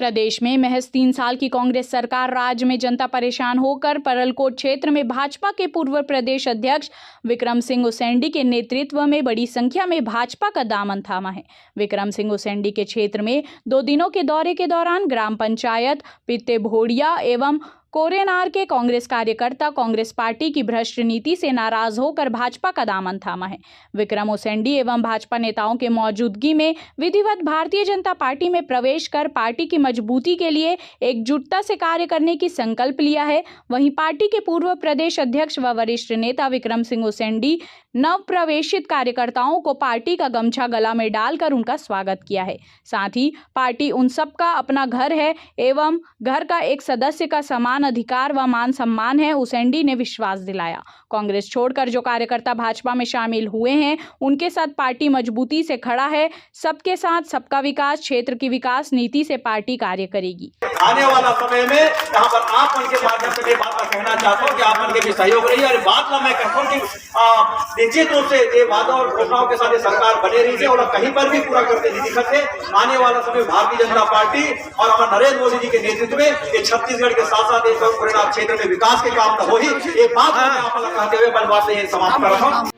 प्रदेश में महज 3 साल की कांग्रेस सरकार राज्य में जनता परेशान होकर परलकोट क्षेत्र में भाजपा के पूर्व प्रदेश अध्यक्ष विक्रम सिंह उसेंडी के नेतृत्व में बड़ी संख्या में भाजपा का दामन थामा है। विक्रम सिंह उसेंडी के क्षेत्र में 2 दिनों के दौरे के दौरान ग्राम पंचायत पित्ते भोड़िया एवं कोरेनार के कांग्रेस कार्यकर्ता कांग्रेस पार्टी की भ्रष्ट नीति से नाराज होकर भाजपा का दामन थामा है। विक्रम उसेंडी एवं भाजपा नेताओं के मौजूदगी में विधिवत भारतीय जनता पार्टी में प्रवेश कर पार्टी की मजबूती के लिए एकजुटता से कार्य करने की संकल्प लिया है। वहीं पार्टी के पूर्व प्रदेश अध्यक्ष व वरिष्ठ नेता विक्रम सिंह उसेंडी नव प्रवेशित कार्यकर्ताओं को पार्टी का गमछा गला में डालकर उनका स्वागत किया है। साथ ही पार्टी उन सबका अपना घर है एवं घर का एक सदस्य का समान अधिकार व मान सम्मान है, उसेंडी ने विश्वास दिलाया। कांग्रेस छोड़कर जो कार्यकर्ता भाजपा में शामिल हुए हैं उनके साथ पार्टी मजबूती से खड़ा है। सबके साथ सबका विकास, क्षेत्र की विकास नीति से पार्टी कार्य करेगी। आने वाला समय में यहाँ पर आप उनके माध्यम से बात का कहना चाहता हूँ कि आप उनके भी सहयोग रही और बात का मैं कहता हूँ कि निश्चित रूप से ये वादा और घोषणाओं के साथ सरकार बने रही है और कहीं पर भी पूरा करते नहीं दिखते। आने वाला समय भारतीय जनता पार्टी और हमारे नरेंद्र मोदी जी के नेतृत्व में ये छत्तीसगढ़ के साथ साथ कोरेनार क्षेत्र में विकास के काम तो हो ही, ये बात कहते हुए बल बात समाप्त कर रहा हूँ।